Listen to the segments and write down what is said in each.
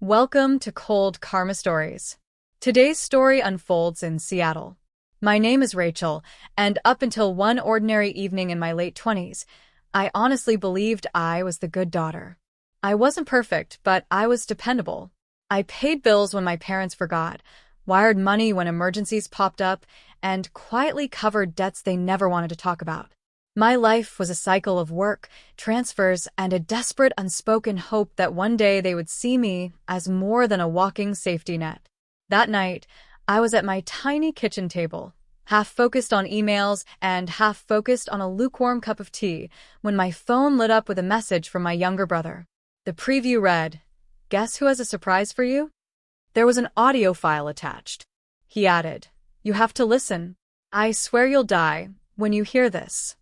Welcome to Cold Karma Stories. Today's story unfolds in Seattle. My name is Rachel, and up until one ordinary evening in my late 20s, I honestly believed I was the good daughter. I wasn't perfect, but I was dependable. I paid bills when my parents forgot, wired money when emergencies popped up, and quietly covered debts they never wanted to talk about. My life was a cycle of work, transfers, and a desperate, unspoken hope that one day they would see me as more than a walking safety net. That night, I was at my tiny kitchen table, half focused on emails and half focused on a lukewarm cup of tea, when my phone lit up with a message from my younger brother. The preview read, "Guess who has a surprise for you?" There was an audio file attached. He added, "You have to listen. I swear you'll die when you hear this."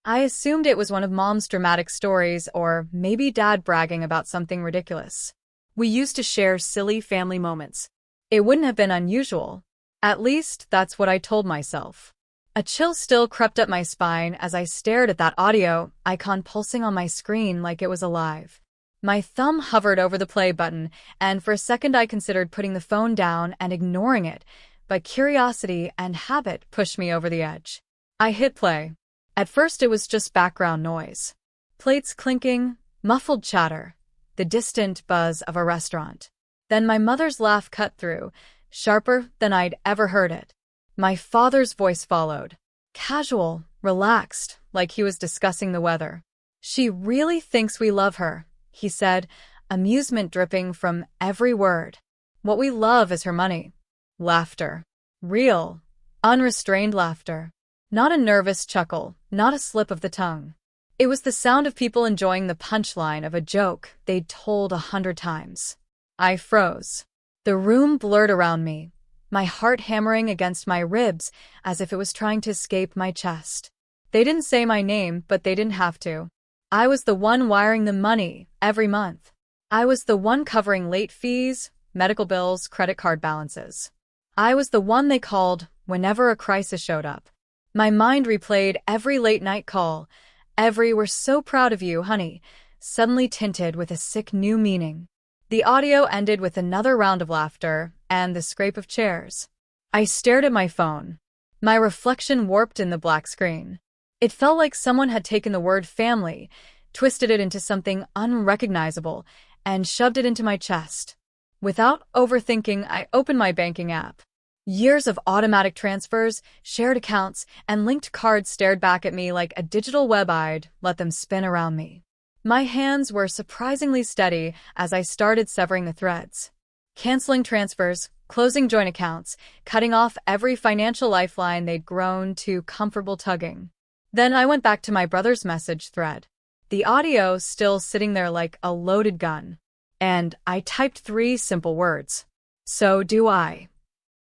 I assumed it was one of Mom's dramatic stories, or maybe Dad bragging about something ridiculous. We used to share silly family moments. It wouldn't have been unusual. At least, that's what I told myself. A chill still crept up my spine as I stared at that audio icon pulsing on my screen like it was alive. My thumb hovered over the play button, and for a second I considered putting the phone down and ignoring it, but curiosity and habit pushed me over the edge. I hit play. At first it was just background noise. Plates clinking, muffled chatter, the distant buzz of a restaurant. Then my mother's laugh cut through, sharper than I'd ever heard it. My father's voice followed. Casual, relaxed, like he was discussing the weather. "She really thinks we love her," he said, amusement dripping from every word. "What we love is her money." Laughter. Real, unrestrained laughter. Not a nervous chuckle, not a slip of the tongue. It was the sound of people enjoying the punchline of a joke they'd told 100 times. I froze. The room blurred around me, my heart hammering against my ribs as if it was trying to escape my chest. They didn't say my name, but they didn't have to. I was the one wiring the money every month. I was the one covering late fees, medical bills, credit card balances. I was the one they called whenever a crisis showed up. My mind replayed every late-night call, every "we're so proud of you, honey," suddenly tinted with a sick new meaning. The audio ended with another round of laughter and the scrape of chairs. I stared at my phone. My reflection warped in the black screen. It felt like someone had taken the word family, twisted it into something unrecognizable, and shoved it into my chest. Without overthinking, I opened my banking app. Years of automatic transfers, shared accounts, and linked cards stared back at me like a digital web I'd let them spin around me. My hands were surprisingly steady as I started severing the threads. Canceling transfers, closing joint accounts, cutting off every financial lifeline they'd grown too comfortable tugging. Then I went back to my brother's message thread. The audio still sitting there like a loaded gun. And I typed 3 simple words. "So do I."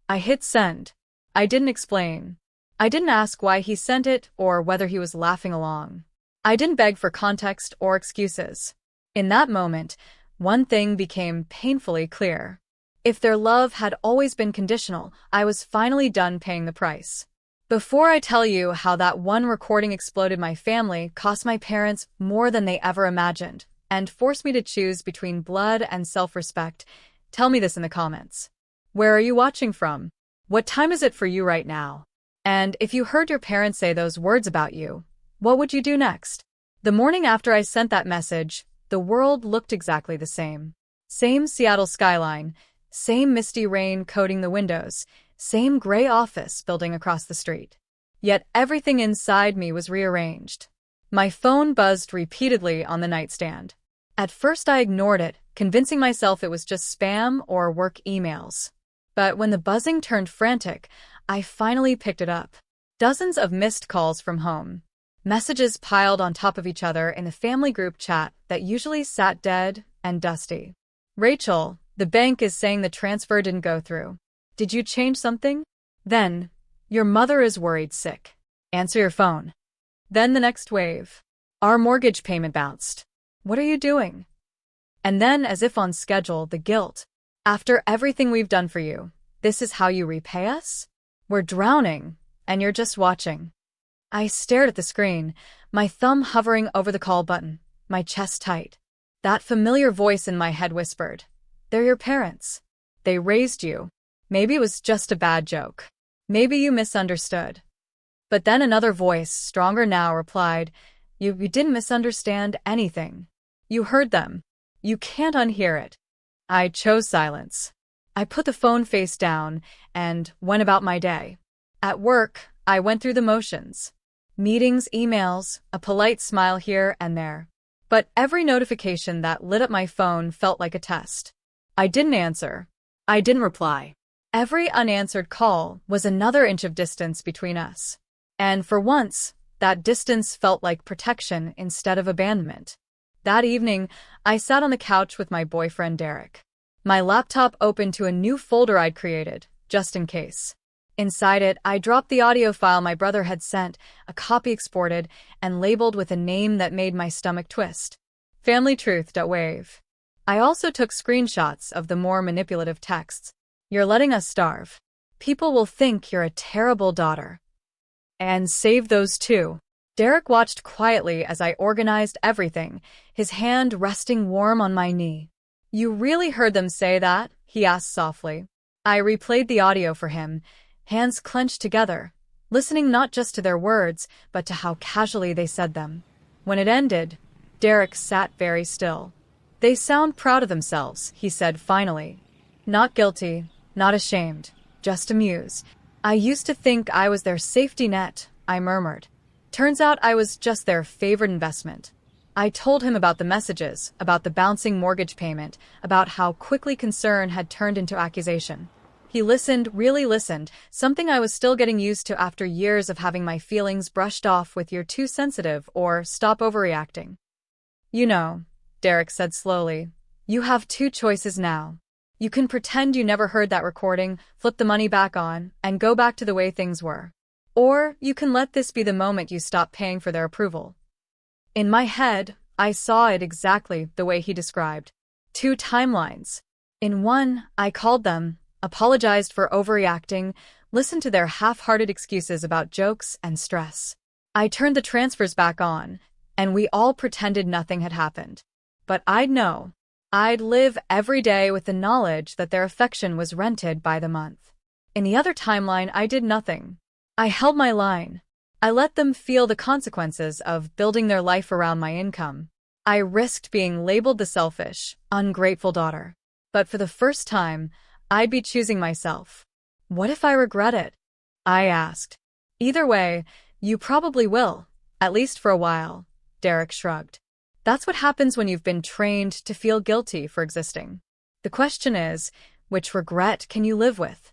I hit send. I didn't explain. I didn't ask why he sent it or whether he was laughing along. I didn't beg for context or excuses. In that moment, one thing became painfully clear. If their love had always been conditional, I was finally done paying the price. Before I tell you how that one recording exploded my family, cost my parents more than they ever imagined, and forced me to choose between blood and self-respect, tell me this in the comments. Where are you watching from? What time is it for you right now? And if you heard your parents say those words about you, what would you do next? The morning after I sent that message, the world looked exactly the same. Same Seattle skyline, same misty rain coating the windows, same gray office building across the street. Yet everything inside me was rearranged. My phone buzzed repeatedly on the nightstand. At first I ignored it, convincing myself it was just spam or work emails. But when the buzzing turned frantic, I finally picked it up. Dozens of missed calls from home. Messages piled on top of each other in the family group chat that usually sat dead and dusty. "Rachel, the bank is saying the transfer didn't go through. Did you change something?" Then, "Your mother is worried sick. Answer your phone." Then the next wave. "Our mortgage payment bounced. What are you doing?" And then, as if on schedule, the guilt. "After everything we've done for you, this is how you repay us? We're drowning, and you're just watching." I stared at the screen, my thumb hovering over the call button, my chest tight. That familiar voice in my head whispered, They're your parents. They raised you. Maybe it was just a bad joke. Maybe you misunderstood. But then another voice, stronger now, replied, You didn't misunderstand anything. You heard them. You can't unhear it. I chose silence. I put the phone face down and went about my day. At work, I went through the motions. Meetings, emails, a polite smile here and there. But every notification that lit up my phone felt like a test. I didn't answer. I didn't reply. Every unanswered call was another inch of distance between us. And for once, that distance felt like protection instead of abandonment. That evening, I sat on the couch with my boyfriend Derek. My laptop open to a new folder I'd created, just in case. Inside it, I dropped the audio file my brother had sent, a copy exported, and labeled with a name that made my stomach twist. FamilyTruth.wave. I also took screenshots of the more manipulative texts. You're letting us starve. People will think you're a terrible daughter. And save those too. Derek watched quietly as I organized everything, his hand resting warm on my knee. You really heard them say that? He asked softly. I replayed the audio for him, hands clenched together, listening not just to their words, but to how casually they said them. When it ended, Derek sat very still. They sound proud of themselves, he said finally. Not guilty, not ashamed, just amused. I used to think I was their safety net, I murmured. Turns out I was just their favorite investment. I told him about the messages, about the bouncing mortgage payment, about how quickly concern had turned into accusation. He listened, really listened, something I was still getting used to after years of having my feelings brushed off with "you're too sensitive" or "stop overreacting." You know, Derek said slowly, you have two choices now. You can pretend you never heard that recording, flip the money back on, and go back to the way things were. Or you can let this be the moment you stop paying for their approval. In my head, I saw it exactly the way he described. Two timelines. In one, I called them, apologized for overreacting, listened to their half-hearted excuses about jokes and stress. I turned the transfers back on, and we all pretended nothing had happened. But I'd know. I'd live every day with the knowledge that their affection was rented by the month. In the other timeline, I did nothing. I held my line. I let them feel the consequences of building their life around my income. I risked being labeled the selfish, ungrateful daughter. But for the first time, I'd be choosing myself. What if I regret it? I asked. Either way, you probably will, at least for a while, Derek shrugged. That's what happens when you've been trained to feel guilty for existing. The question is, which regret can you live with?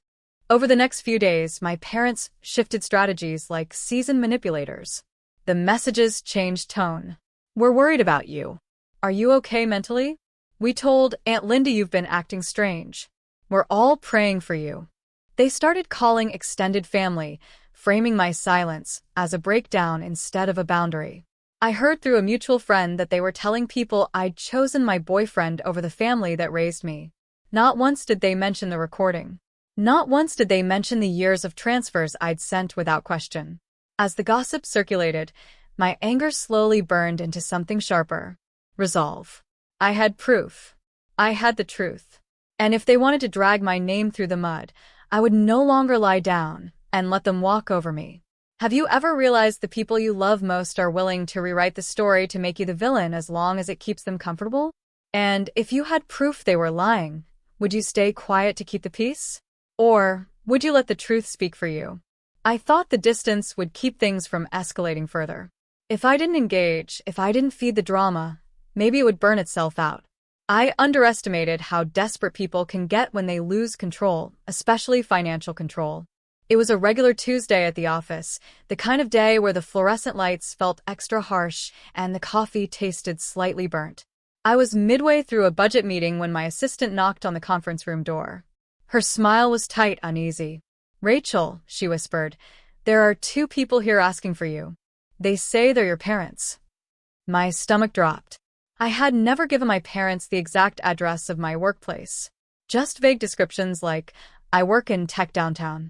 Over the next few days, my parents shifted strategies like seasoned manipulators. The messages changed tone. We're worried about you. Are you okay mentally? We told Aunt Linda you've been acting strange. We're all praying for you. They started calling extended family, framing my silence as a breakdown instead of a boundary. I heard through a mutual friend that they were telling people I'd chosen my boyfriend over the family that raised me. Not once did they mention the recording. Not once did they mention the years of transfers I'd sent without question. As the gossip circulated, my anger slowly burned into something sharper. Resolve. I had proof. I had the truth. And if they wanted to drag my name through the mud, I would no longer lie down and let them walk over me. Have you ever realized the people you love most are willing to rewrite the story to make you the villain as long as it keeps them comfortable? And if you had proof they were lying, would you stay quiet to keep the peace? Or would you let the truth speak for you? I thought the distance would keep things from escalating further. If I didn't engage, if I didn't feed the drama, maybe it would burn itself out. I underestimated how desperate people can get when they lose control, especially financial control. It was a regular Tuesday at the office, the kind of day where the fluorescent lights felt extra harsh and the coffee tasted slightly burnt. I was midway through a budget meeting when my assistant knocked on the conference room door. Her smile was tight, uneasy. Rachel, she whispered, there are two people here asking for you. They say they're your parents. My stomach dropped. I had never given my parents the exact address of my workplace. Just vague descriptions like, I work in tech downtown.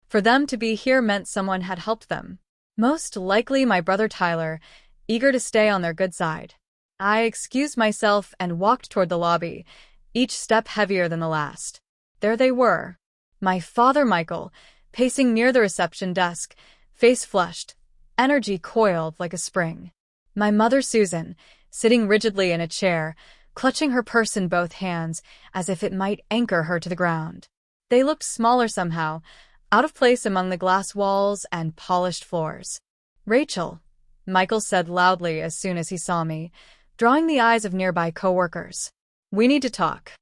For them to be here meant someone had helped them. Most likely my brother Tyler, eager to stay on their good side. I excused myself and walked toward the lobby, each step heavier than the last. There they were. My father, Michael, pacing near the reception desk, face flushed, energy coiled like a spring. My mother, Susan, sitting rigidly in a chair, clutching her purse in both hands as if it might anchor her to the ground. They looked smaller somehow, out of place among the glass walls and polished floors. "Rachel," Michael said loudly as soon as he saw me, drawing the eyes of nearby coworkers. "We need to talk."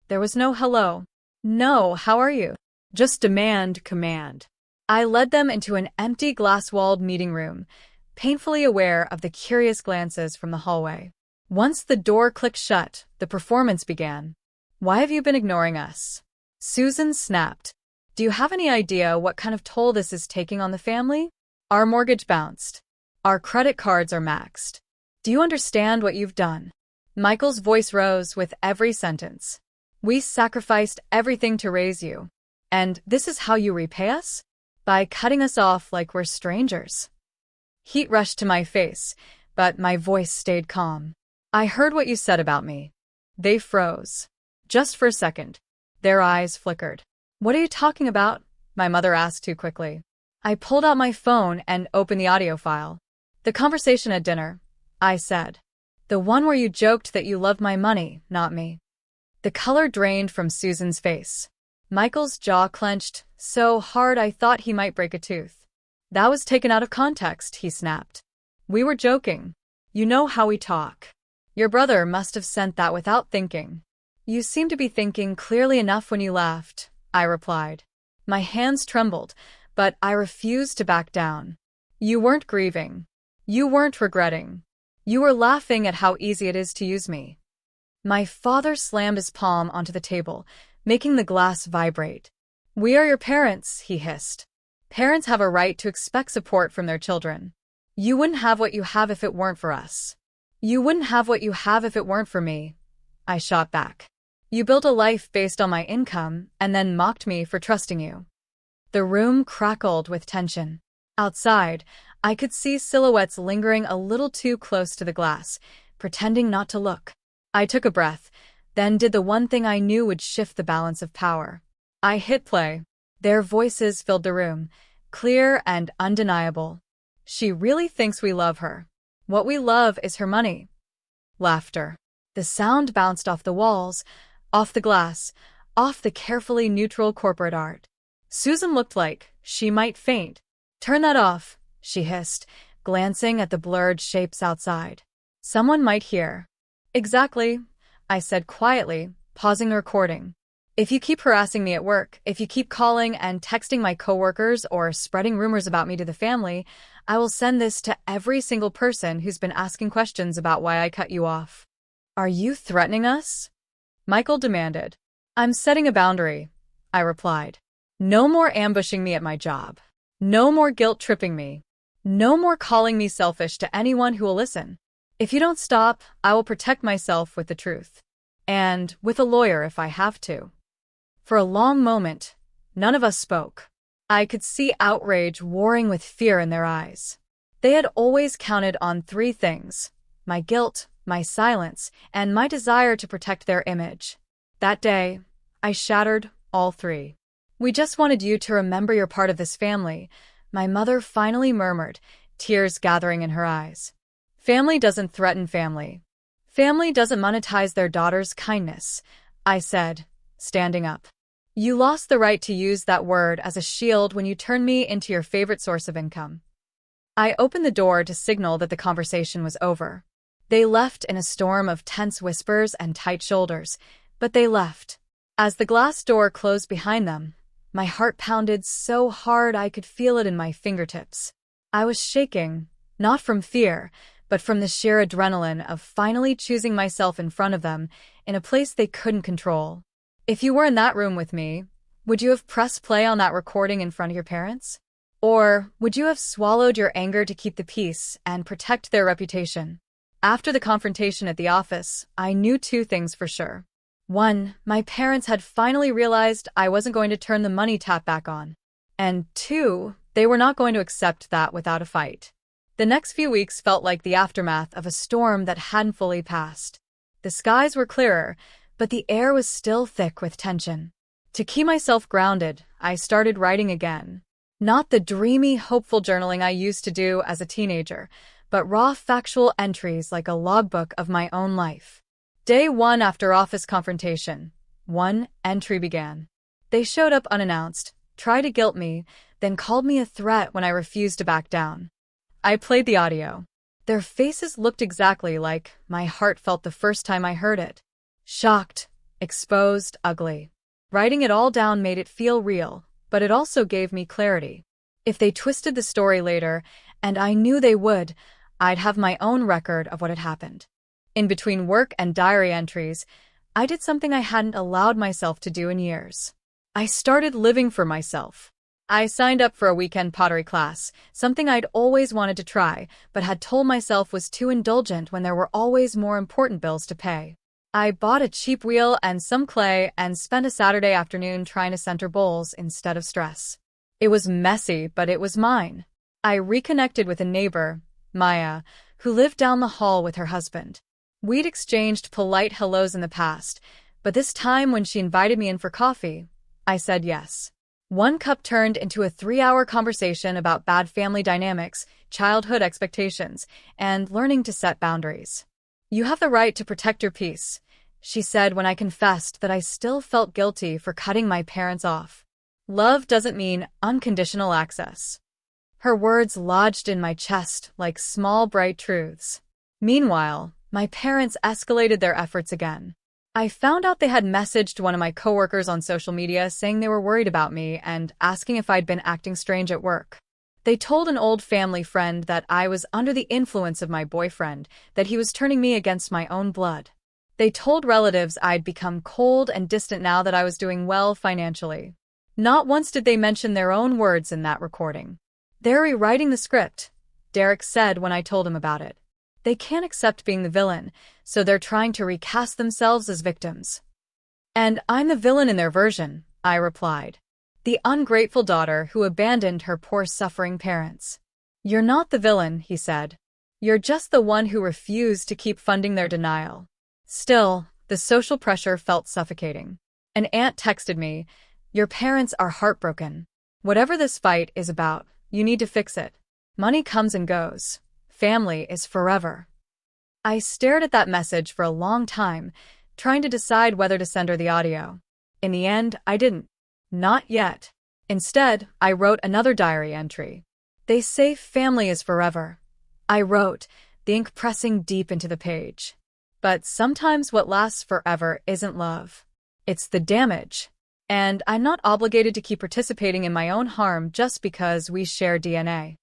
There was no hello. No, how are you? Just demand, command. I led them into an empty glass-walled meeting room, painfully aware of the curious glances from the hallway. Once the door clicked shut, the performance began. "Why have you been ignoring us?" Susan snapped. "Do you have any idea what kind of toll this is taking on the family? Our mortgage bounced. Our credit cards are maxed. Do you understand what you've done?" Michael's voice rose with every sentence. "We sacrificed everything to raise you. And this is how you repay us? By cutting us off like we're strangers." Heat rushed to my face, but my voice stayed calm. "I heard what you said about me." They froze. Just for a second. Their eyes flickered. "What are you talking about?" my mother asked too quickly. I pulled out my phone and opened the audio file. "The conversation at dinner," I said. "The one where you joked that you loved my money, not me." The color drained from Susan's face. Michael's jaw clenched so hard I thought he might break a tooth. "That was taken out of context," he snapped. "We were joking. You know how we talk. Your brother must have sent that without thinking." "You seem to be thinking clearly enough when you laughed," I replied. My hands trembled, but I refused to back down. "You weren't grieving. You weren't regretting. You were laughing at how easy it is to use me." My father slammed his palm onto the table, making the glass vibrate. "We are your parents," he hissed. "Parents have a right to expect support from their children. You wouldn't have what you have if it weren't for us. You wouldn't have what you have if it weren't for me," I shot back. "You built a life based on my income and then mocked me for trusting you." The room crackled with tension. Outside, I could see silhouettes lingering a little too close to the glass, pretending not to look. I took a breath, then did the one thing I knew would shift the balance of power. I hit play. Their voices filled the room, clear and undeniable. "She really thinks we love her. What we love is her money." Laughter. The sound bounced off the walls, off the glass, off the carefully neutral corporate art. Susan looked like she might faint. "Turn that off," she hissed, glancing at the blurred shapes outside. "Someone might hear." "Exactly," I said quietly, pausing the recording. "If you keep harassing me at work, if you keep calling and texting my coworkers or spreading rumors about me to the family, I will send this to every single person who's been asking questions about why I cut you off." "Are you threatening us?" Michael demanded. "I'm setting a boundary," I replied. "No more ambushing me at my job. No more guilt-tripping me. No more calling me selfish to anyone who will listen. If you don't stop, I will protect myself with the truth. And with a lawyer if I have to." For a long moment, none of us spoke. I could see outrage warring with fear in their eyes. They had always counted on three things: my guilt, my silence, and my desire to protect their image. That day, I shattered all three. "We just wanted you to remember you're part of this family," my mother finally murmured, tears gathering in her eyes. "Family doesn't threaten family. Family doesn't monetize their daughter's kindness," I said, standing up. "You lost the right to use that word as a shield when you turned me into your favorite source of income." I opened the door to signal that the conversation was over. They left in a storm of tense whispers and tight shoulders, but they left. As the glass door closed behind them, my heart pounded so hard I could feel it in my fingertips. I was shaking, not from fear, but from the sheer adrenaline of finally choosing myself in front of them in a place they couldn't control. If you were in that room with me, would you have pressed play on that recording in front of your parents? Or would you have swallowed your anger to keep the peace and protect their reputation? After the confrontation at the office, I knew two things for sure. One, my parents had finally realized I wasn't going to turn the money tap back on. And two, they were not going to accept that without a fight. The next few weeks felt like the aftermath of a storm that hadn't fully passed. The skies were clearer, but the air was still thick with tension. To keep myself grounded, I started writing again. Not the dreamy, hopeful journaling I used to do as a teenager, but raw, factual entries like a logbook of my own life. Day 1 after office confrontation. One entry began. They showed up unannounced, tried to guilt me, then called me a threat when I refused to back down. I played the audio. Their faces looked exactly like my heart felt the first time I heard it. Shocked, exposed, ugly. Writing it all down made it feel real, but it also gave me clarity. If they twisted the story later, and I knew they would, I'd have my own record of what had happened. In between work and diary entries, I did something I hadn't allowed myself to do in years. I started living for myself. I signed up for a weekend pottery class, something I'd always wanted to try, but had told myself was too indulgent when there were always more important bills to pay. I bought a cheap wheel and some clay and spent a Saturday afternoon trying to center bowls instead of stress. It was messy, but it was mine. I reconnected with a neighbor, Maya, who lived down the hall with her husband. We'd exchanged polite hellos in the past, but this time when she invited me in for coffee, I said yes. One cup turned into a 3-hour conversation about bad family dynamics, childhood expectations, and learning to set boundaries. "You have the right to protect your peace," she said when I confessed that I still felt guilty for cutting my parents off. "Love doesn't mean unconditional access." Her words lodged in my chest like small bright truths. Meanwhile, my parents escalated their efforts again. I found out they had messaged one of my coworkers on social media saying they were worried about me and asking if I'd been acting strange at work. They told an old family friend that I was under the influence of my boyfriend, that he was turning me against my own blood. They told relatives I'd become cold and distant now that I was doing well financially. Not once did they mention their own words in that recording. "They're rewriting the script," Derek said when I told him about it. "They can't accept being the villain, so they're trying to recast themselves as victims." "And I'm the villain in their version," I replied. "The ungrateful daughter who abandoned her poor suffering parents." "You're not the villain," he said. "You're just the one who refused to keep funding their denial." Still, the social pressure felt suffocating. An aunt texted me, "Your parents are heartbroken. Whatever this fight is about, you need to fix it. Money comes and goes. Family is forever." I stared at that message for a long time, trying to decide whether to send her the audio. In the end, I didn't. Not yet. Instead, I wrote another diary entry. "They say family is forever." I wrote, the ink pressing deep into the page. But sometimes what lasts forever isn't love. It's the damage. And I'm not obligated to keep participating in my own harm just because we share DNA.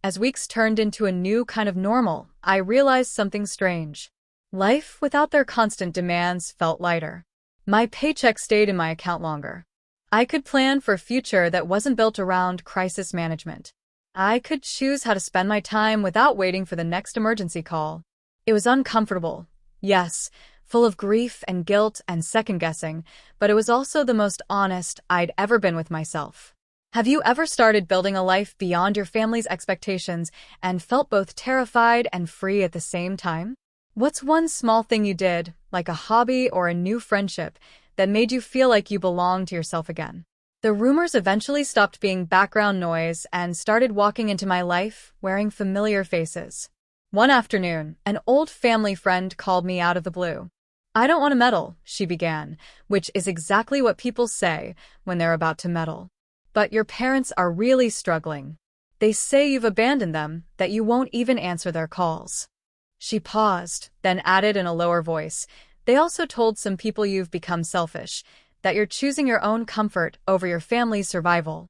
As weeks turned into a new kind of normal, I realized something strange. Life without their constant demands felt lighter. My paycheck stayed in my account longer. I could plan for a future that wasn't built around crisis management. I could choose how to spend my time without waiting for the next emergency call. It was uncomfortable, yes, full of grief and guilt and second-guessing, but it was also the most honest I'd ever been with myself. Have you ever started building a life beyond your family's expectations and felt both terrified and free at the same time? What's one small thing you did, like a hobby or a new friendship, that made you feel like you belonged to yourself again? The rumors eventually stopped being background noise and started walking into my life, wearing familiar faces. One afternoon, an old family friend called me out of the blue. "I don't want to meddle," she began, which is exactly what people say when they're about to meddle. "But your parents are really struggling. They say you've abandoned them, that you won't even answer their calls." She paused, then added in a lower voice, "They also told some people you've become selfish, that you're choosing your own comfort over your family's survival."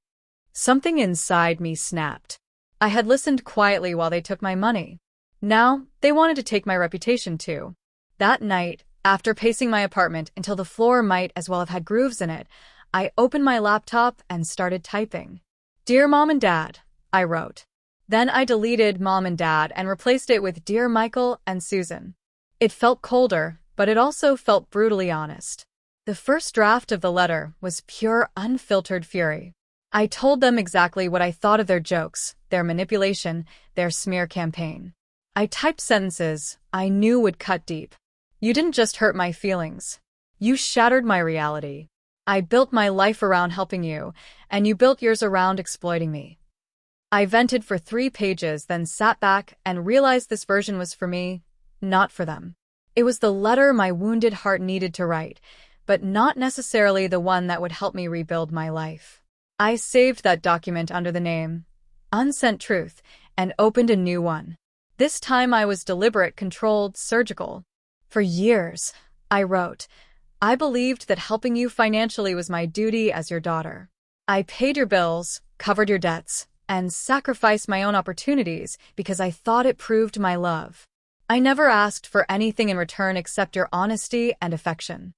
Something inside me snapped. I had listened quietly while they took my money. Now, they wanted to take my reputation too. That night, after pacing my apartment until the floor might as well have had grooves in it, I opened my laptop and started typing. "Dear Mom and Dad," I wrote. Then I deleted Mom and Dad and replaced it with Dear Michael and Susan. It felt colder, but it also felt brutally honest. The first draft of the letter was pure, unfiltered fury. I told them exactly what I thought of their jokes, their manipulation, their smear campaign. I typed sentences I knew would cut deep. "You didn't just hurt my feelings. You shattered my reality. I built my life around helping you, and you built yours around exploiting me. I vented for 3 pages, then sat back and realized this version was for me, not for them. It was the letter my wounded heart needed to write, but not necessarily the one that would help me rebuild my life. I saved that document under the name Unsent Truth and opened a new one. This time I was deliberate, controlled, surgical. For years, I wrote, I believed that helping you financially was my duty as your daughter. I paid your bills, covered your debts, and sacrificed my own opportunities because I thought it proved my love. I never asked for anything in return except your honesty and affection.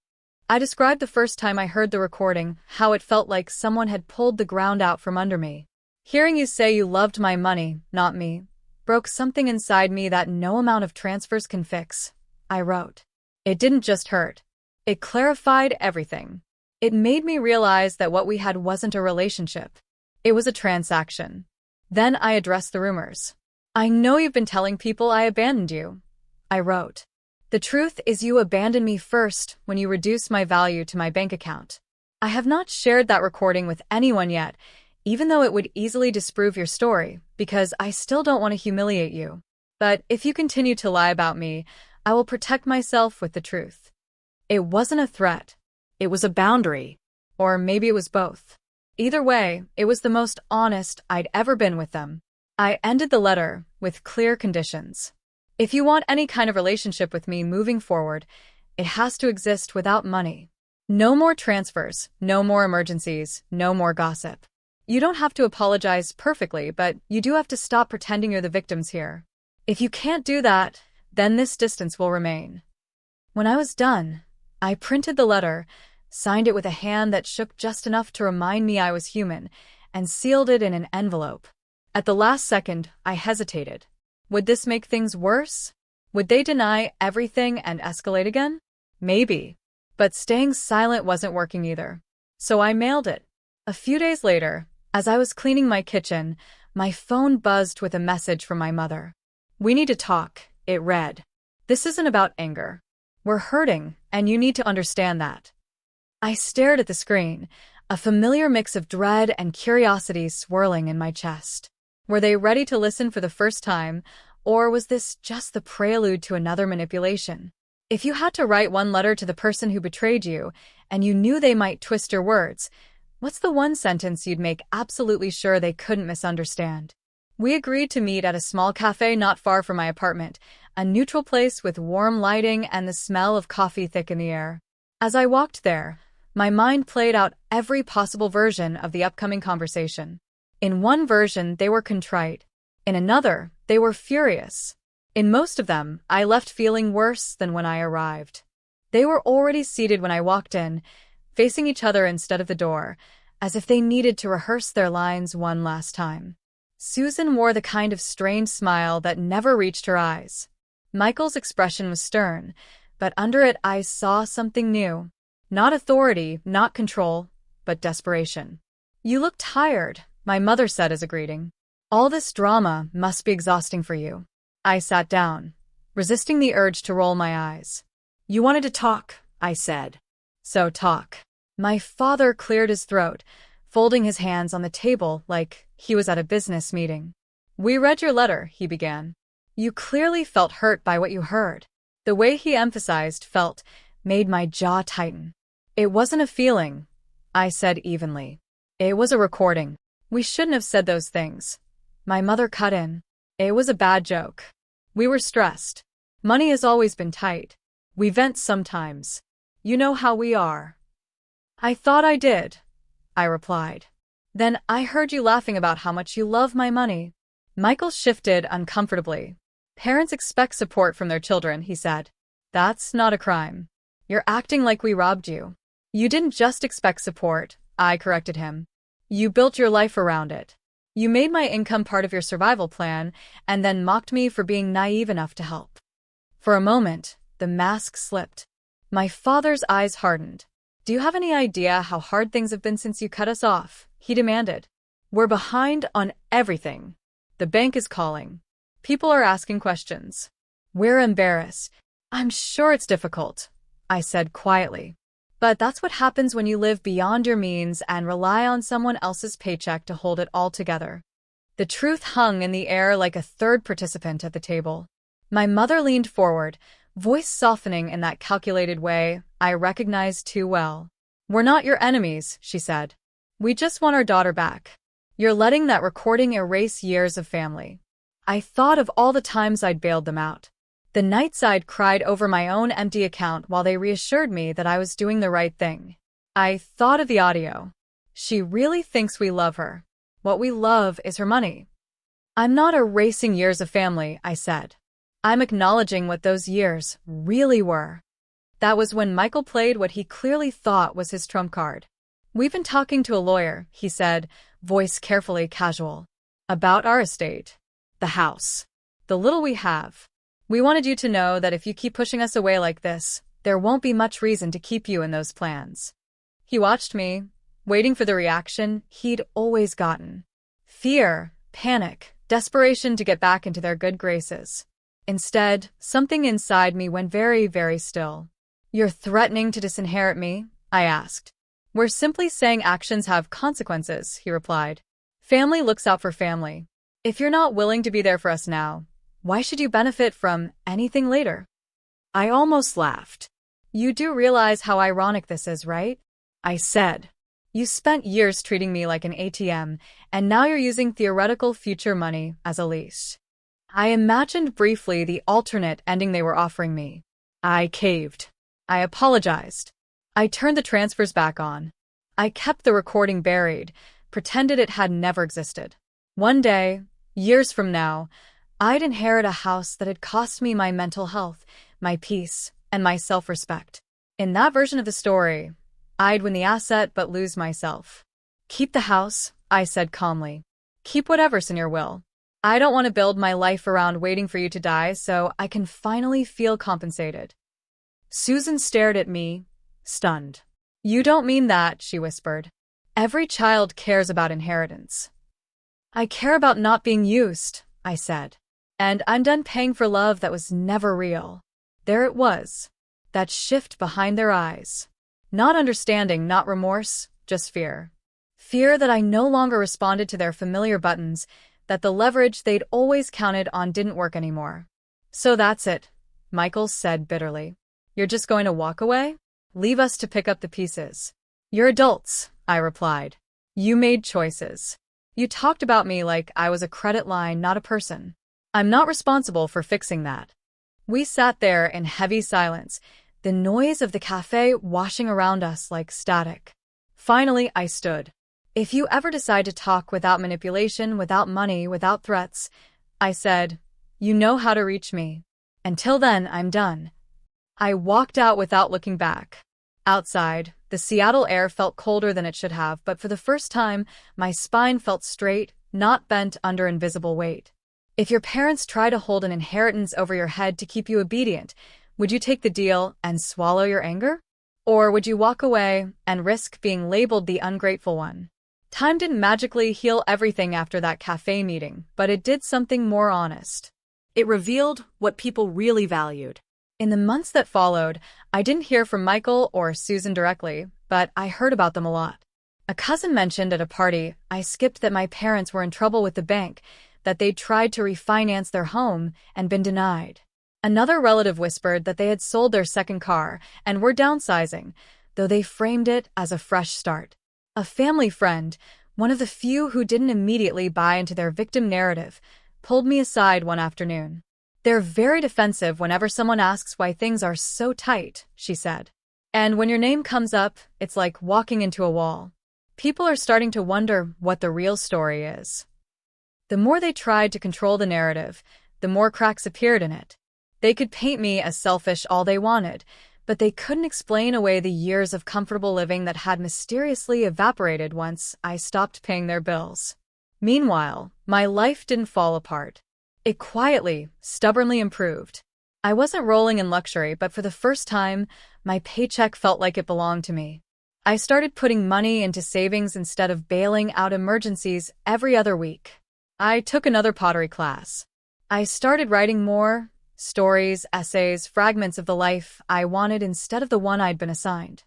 I described the first time I heard the recording, how it felt like someone had pulled the ground out from under me. Hearing you say you loved my money, not me, broke something inside me that no amount of transfers can fix, I wrote. It didn't just hurt. It clarified everything. It made me realize that what we had wasn't a relationship. It was a transaction. Then I addressed the rumors. I know you've been telling people I abandoned you, I wrote. The truth is you abandoned me first when you reduced my value to my bank account. I have not shared that recording with anyone yet, even though it would easily disprove your story, because I still don't want to humiliate you. But if you continue to lie about me, I will protect myself with the truth. It wasn't a threat. It was a boundary. Or maybe it was both. Either way, it was the most honest I'd ever been with them. I ended the letter with clear conditions. If you want any kind of relationship with me moving forward, it has to exist without money. No more transfers, no more emergencies, no more gossip. You don't have to apologize perfectly, but you do have to stop pretending you're the victims here. If you can't do that, then this distance will remain. When I was done, I printed the letter, signed it with a hand that shook just enough to remind me I was human, and sealed it in an envelope. At the last second, I hesitated. Would this make things worse? Would they deny everything and escalate again? Maybe. But staying silent wasn't working either. So I mailed it. A few days later, as I was cleaning my kitchen, my phone buzzed with a message from my mother. We need to talk, it read. This isn't about anger. We're hurting, and you need to understand that. I stared at the screen, a familiar mix of dread and curiosity swirling in my chest. Were they ready to listen for the first time, or was this just the prelude to another manipulation? If you had to write one letter to the person who betrayed you, and you knew they might twist your words, what's the one sentence you'd make absolutely sure they couldn't misunderstand? We agreed to meet at a small cafe not far from my apartment, a neutral place with warm lighting and the smell of coffee thick in the air. As I walked there, my mind played out every possible version of the upcoming conversation. In one version, they were contrite. In another, they were furious. In most of them, I left feeling worse than when I arrived. They were already seated when I walked in, facing each other instead of the door, as if they needed to rehearse their lines one last time. Susan wore the kind of strained smile that never reached her eyes. Michael's expression was stern, but under it I saw something new. Not authority, not control, but desperation. You look tired, my mother said as a greeting. All this drama must be exhausting for you. I sat down, resisting the urge to roll my eyes. You wanted to talk, I said. So talk. My father cleared his throat, folding his hands on the table like he was at a business meeting. We read your letter, he began. You clearly felt hurt by what you heard. The way he emphasized felt made my jaw tighten. It wasn't a feeling, I said evenly. It was a recording. We shouldn't have said those things. My mother cut in. It was a bad joke. We were stressed. Money has always been tight. We vent sometimes. You know how we are. I thought I did, I replied. Then I heard you laughing about how much you love my money. Michael shifted uncomfortably. Parents expect support from their children, he said. That's not a crime. You're acting like we robbed you. You didn't just expect support, I corrected him. You built your life around it. You made my income part of your survival plan and then mocked me for being naive enough to help. For a moment, the mask slipped. My father's eyes hardened. Do you have any idea how hard things have been since you cut us off? He demanded. We're behind on everything. The bank is calling. People are asking questions. We're embarrassed. I'm sure it's difficult, I said quietly. But that's what happens when you live beyond your means and rely on someone else's paycheck to hold it all together. The truth hung in the air like a third participant at the table. My mother leaned forward, voice softening in that calculated way I recognized too well. "We're not your enemies," she said. "We just want our daughter back. You're letting that recording erase years of family." I thought of all the times I'd bailed them out. The nights I'd cried over my own empty account while they reassured me that I was doing the right thing. I thought of the audio. She really thinks we love her. What we love is her money. "I'm not erasing years of family," I said. "I'm acknowledging what those years really were." That was when Michael played what he clearly thought was his trump card. "We've been talking to a lawyer," he said, voice carefully casual, "about our estate. The house. The little we have. We wanted you to know that if you keep pushing us away like this, there won't be much reason to keep you in those plans." He watched me, waiting for the reaction he'd always gotten. Fear, panic, desperation to get back into their good graces. Instead, something inside me went very, very still. "You're threatening to disinherit me?" I asked. "We're simply saying actions have consequences," he replied. "Family looks out for family. If you're not willing to be there for us now, why should you benefit from anything later?" I almost laughed. "You do realize how ironic this is, right?" I said. "You spent years treating me like an ATM, and now you're using theoretical future money as a leash." I imagined briefly the alternate ending they were offering me. I caved. I apologized. I turned the transfers back on. I kept the recording buried, pretended it had never existed. One day, years from now, I'd inherit a house that had cost me my mental health, my peace, and my self-respect. In that version of the story, I'd win the asset but lose myself. "Keep the house," I said calmly. "Keep whatever's in your will. I don't want to build my life around waiting for you to die so I can finally feel compensated." Susan stared at me, stunned. "You don't mean that," she whispered. "Every child cares about inheritance." "I care about not being used," I said. "And I'm done paying for love that was never real." There it was, that shift behind their eyes. Not understanding, not remorse, just fear. Fear that I no longer responded to their familiar buttons, that the leverage they'd always counted on didn't work anymore. "So that's it," Michael said bitterly. "You're just going to walk away? Leave us to pick up the pieces." "You're adults," I replied. "You made choices. You talked about me like I was a credit line, not a person. I'm not responsible for fixing that." We sat there in heavy silence, the noise of the cafe washing around us like static. Finally, I stood. "If you ever decide to talk without manipulation, without money, without threats," I said, "you know how to reach me. Until then, I'm done." I walked out without looking back. Outside, the Seattle air felt colder than it should have, but for the first time, my spine felt straight, not bent under invisible weight. If your parents try to hold an inheritance over your head to keep you obedient, would you take the deal and swallow your anger? Or would you walk away and risk being labeled the ungrateful one? Time didn't magically heal everything after that cafe meeting, but it did something more honest. It revealed what people really valued. In the months that followed, I didn't hear from Michael or Susan directly, but I heard about them a lot. A cousin mentioned at a party I skipped that my parents were in trouble with the bank, that they'd tried to refinance their home and been denied. Another relative whispered that they had sold their second car and were downsizing, though they framed it as a fresh start. A family friend, one of the few who didn't immediately buy into their victim narrative, pulled me aside one afternoon. "They're very defensive whenever someone asks why things are so tight," she said. "And when your name comes up, it's like walking into a wall. People are starting to wonder what the real story is." The more they tried to control the narrative, the more cracks appeared in it. They could paint me as selfish all they wanted, but they couldn't explain away the years of comfortable living that had mysteriously evaporated once I stopped paying their bills. Meanwhile, my life didn't fall apart. It quietly, stubbornly improved. I wasn't rolling in luxury, but for the first time, my paycheck felt like it belonged to me. I started putting money into savings instead of bailing out emergencies every other week. I took another pottery class. I started writing more stories, essays, fragments of the life I wanted instead of the one I'd been assigned.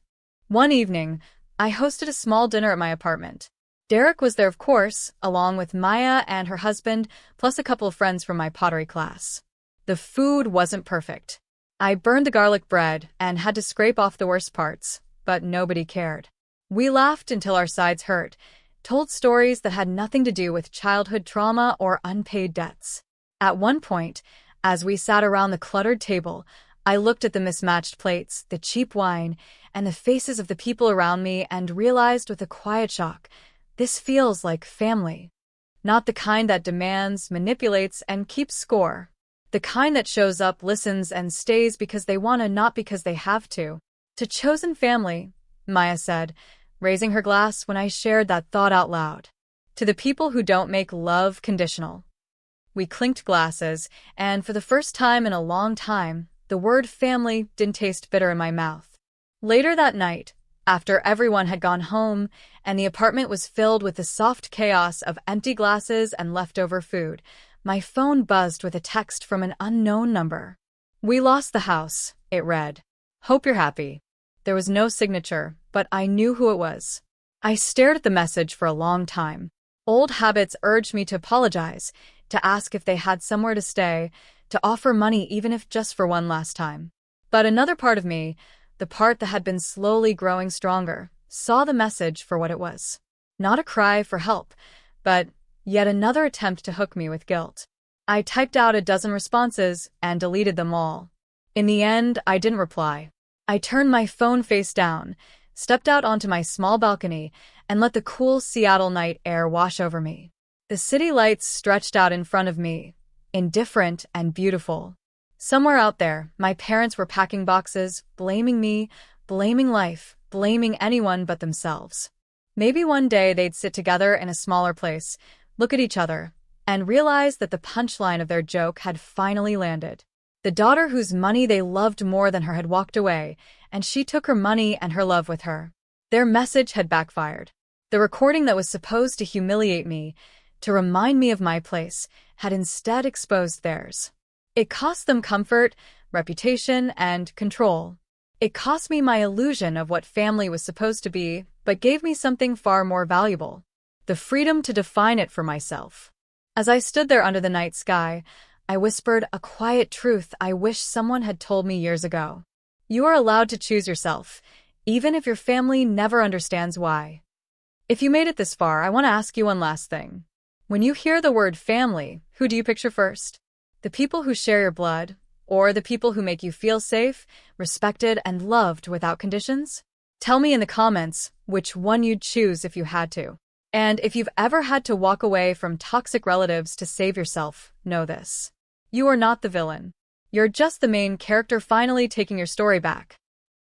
One evening, I hosted a small dinner at my apartment. Derek was there, of course, along with Maya and her husband, plus a couple of friends from my pottery class. The food wasn't perfect. I burned the garlic bread and had to scrape off the worst parts, but nobody cared. We laughed until our sides hurt, told stories that had nothing to do with childhood trauma or unpaid debts. At one point, as we sat around the cluttered table, I looked at the mismatched plates, the cheap wine, and the faces of the people around me and realized with a quiet shock, this feels like family. Not the kind that demands, manipulates, and keeps score. The kind that shows up, listens, and stays because they want to, not because they have to. To chosen family, Maya said, raising her glass when I shared that thought out loud. To the people who don't make love conditional. We clinked glasses, and for the first time in a long time, the word family didn't taste bitter in my mouth. Later that night, after everyone had gone home and the apartment was filled with the soft chaos of empty glasses and leftover food, my phone buzzed with a text from an unknown number. "We lost the house," it read. "Hope you're happy." There was no signature, but I knew who it was. I stared at the message for a long time. Old habits urged me to apologize, to ask if they had somewhere to stay, to offer money even if just for one last time. But another part of me, the part that had been slowly growing stronger, saw the message for what it was. Not a cry for help, but yet another attempt to hook me with guilt. I typed out a dozen responses and deleted them all. In the end, I didn't reply. I turned my phone face down, stepped out onto my small balcony, and let the cool Seattle night air wash over me. The city lights stretched out in front of me, indifferent and beautiful. Somewhere out there, my parents were packing boxes, blaming me, blaming life, blaming anyone but themselves. Maybe one day they'd sit together in a smaller place, look at each other, and realize that the punchline of their joke had finally landed. The daughter whose money they loved more than her had walked away, and she took her money and her love with her. Their message had backfired. The recording that was supposed to humiliate me, to remind me of my place, had instead exposed theirs. It cost them comfort, reputation, and control. It cost me my illusion of what family was supposed to be, but gave me something far more valuable: the freedom to define it for myself. As I stood there under the night sky, I whispered a quiet truth I wish someone had told me years ago. You are allowed to choose yourself, even if your family never understands why. If you made it this far, I want to ask you one last thing. When you hear the word family, who do you picture first? The people who share your blood, or the people who make you feel safe, respected, and loved without conditions? Tell me in the comments which one you'd choose if you had to. And if you've ever had to walk away from toxic relatives to save yourself, know this: you are not the villain. You're just the main character finally taking your story back.